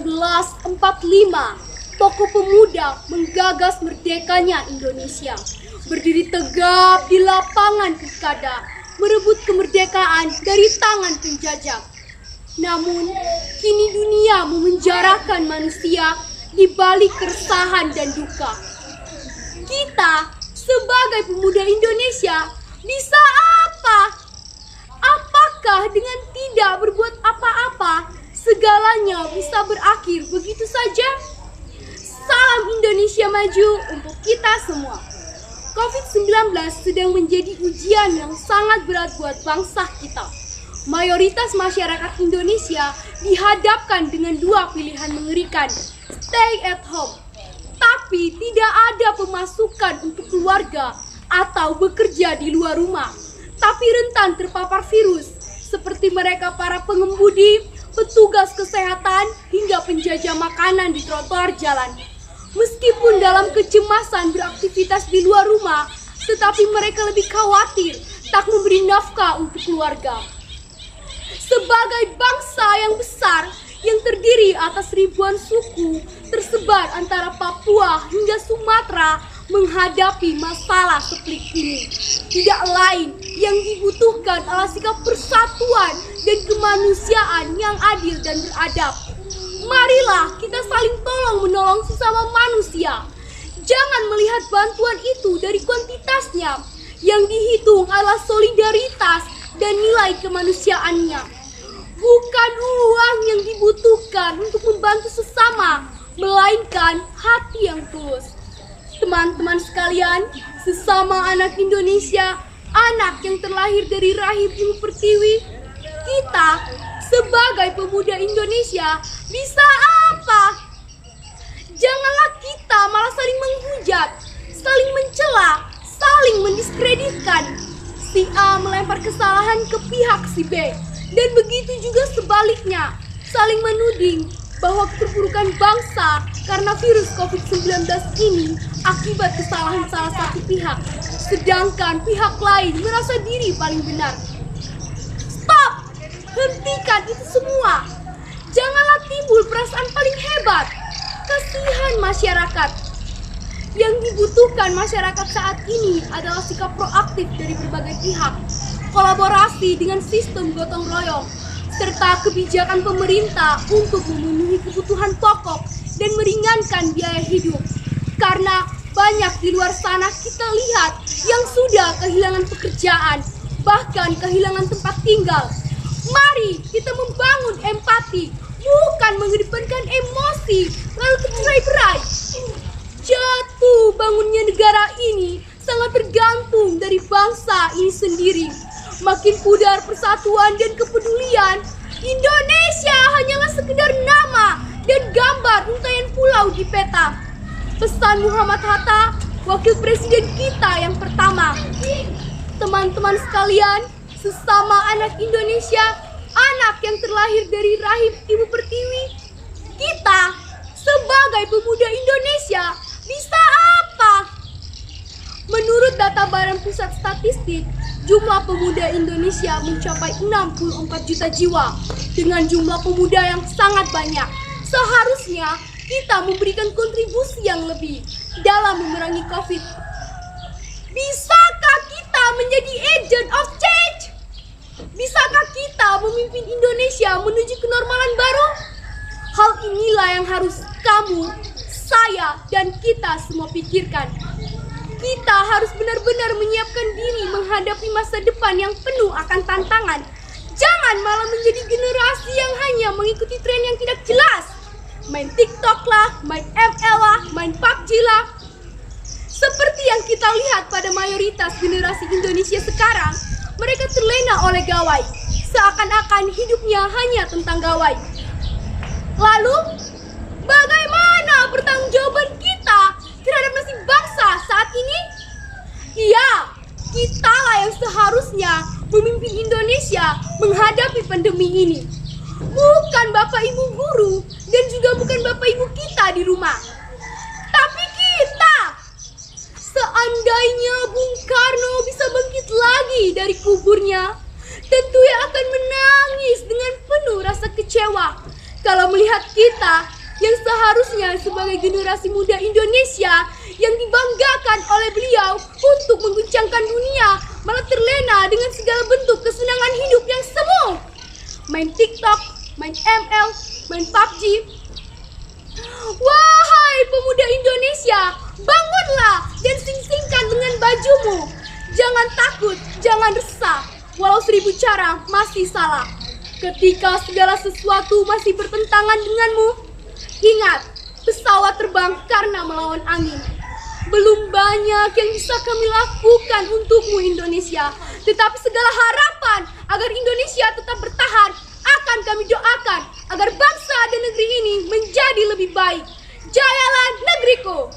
1945, tokoh pemuda menggagas merdekanya Indonesia. Berdiri tegap di lapangan pilkada, merebut kemerdekaan dari tangan penjajah. Namun, kini dunia memenjarakan manusia di balik keresahan dan duka. Kita, sebagai pemuda Indonesia, bisa apa? Apakah dengan tidak berbuat apa-apa, segalanya bisa berakhir begitu saja? Salam Indonesia maju untuk kita semua. COVID-19 sedang menjadi ujian yang sangat berat buat bangsa kita. Mayoritas masyarakat Indonesia dihadapkan dengan dua pilihan mengerikan, stay at home, tapi tidak ada pemasukan untuk keluarga, atau bekerja di luar rumah, tapi rentan terpapar virus, seperti mereka para pengemudi, petugas kesehatan, hingga penjajah makanan di trotoar jalan. Meskipun dalam kecemasan beraktivitas di luar rumah, tetapi mereka lebih khawatir tak memberi nafkah untuk keluarga. Sebagai bangsa yang besar, yang terdiri atas ribuan suku, tersebar antara Papua hingga Sumatera, menghadapi masalah seperti ini. Tidak lain yang dibutuhkan adalah sikap persatuan dan kemanusiaan yang adil dan beradab. Marilah kita saling tolong-menolong sesama manusia. Jangan melihat bantuan itu dari kuantitasnya. Yang dihitung adalah solidaritas dan nilai kemanusiaannya. Bukan uang yang dibutuhkan untuk membantu sesama, melainkan hati yang tulus. Teman-teman sekalian, sesama anak Indonesia, anak yang terlahir dari rahim Ibu Pertiwi, kita sebagai pemuda Indonesia bisa apa? Janganlah kita malah saling menghujat, saling mencela, saling mendiskreditkan. Si A melempar kesalahan ke pihak si B, dan begitu juga sebaliknya, saling menuding bahwa keterpurukan bangsa karena virus COVID-19 ini akibat kesalahan salah satu pihak, sedangkan pihak lain merasa diri paling benar. Stop! Hentikan itu semua. Janganlah timbul perasaan paling hebat. Kasihan masyarakat. Yang dibutuhkan masyarakat saat ini adalah sikap proaktif dari berbagai pihak, kolaborasi dengan sistem gotong royong, serta kebijakan pemerintah untuk memenuhi kebutuhan pokok dan meringankan biaya hidup. Karena banyak di luar sana kita lihat yang sudah kehilangan pekerjaan, bahkan kehilangan tempat tinggal. Mari kita membangun empati, bukan mengedepankan emosi lalu tercerai-berai. Jatuh bangunnya negara ini sangat bergantung dari bangsa ini sendiri. Makin pudar persatuan dan kepedulian, Indonesia hanyalah sekedar nama dan gambar untaian pulau di peta. Pesan Muhammad Hatta, wakil presiden kita yang pertama. Teman-teman sekalian, sesama anak Indonesia, anak yang terlahir dari rahim Ibu Pertiwi, kita sebagai pemuda Indonesia bisa apa? Menurut data Badan Pusat Statistik, jumlah pemuda Indonesia mencapai 64 juta jiwa. Dengan jumlah pemuda yang sangat banyak, seharusnya kita memberikan kontribusi yang lebih dalam memerangi COVID. Bisakah kita menjadi agent of change? Bisakah kita memimpin Indonesia menuju kenormalan baru? Hal inilah yang harus kamu, saya, dan kita semua pikirkan. Kita harus benar-benar menyiapkan diri menghadapi masa depan yang penuh akan tantangan. Jangan malah menjadi generasi yang hanya mengikuti tren yang tidak jelas. Main TikTok lah, main ML lah, main PUBG lah. Seperti yang kita lihat pada mayoritas generasi Indonesia sekarang, mereka terlena oleh gawai. Seakan-akan hidupnya hanya tentang gawai. Lalu, bagaimana pertanggungjawaban kita terhadap nasib bangsa saat ini? Iya, kitalah yang seharusnya memimpin Indonesia menghadapi pandemi ini. Bukan Bapak Ibu guru dan juga bukan Bapak Ibu kita di rumah. Tapi kita. Seandainya Bung Karno bisa bangkit lagi dari kuburnya, tentu ia akan menangis dengan penuh rasa kecewa kalau melihat kita yang seharusnya sebagai generasi muda Indonesia yang dibanggakan oleh beliau untuk mengguncangkan dunia, malah terlena dengan segala bentuk kesenangan hidup yang semu. Main TikTok, main ML, main PUBG. Wahai pemuda Indonesia, bangunlah dan sing-singkan dengan bajumu. Jangan takut, jangan resah, walau 1000 cara masih salah. Ketika segala sesuatu masih bertentangan denganmu, ingat, pesawat terbang karena melawan angin. Belum banyak yang bisa kami lakukan untukmu Indonesia, tetapi segala harapan agar Indonesia tetap bertahan akan kami doakan agar bangsa dan negeri ini menjadi lebih baik. Jayalah negeriku!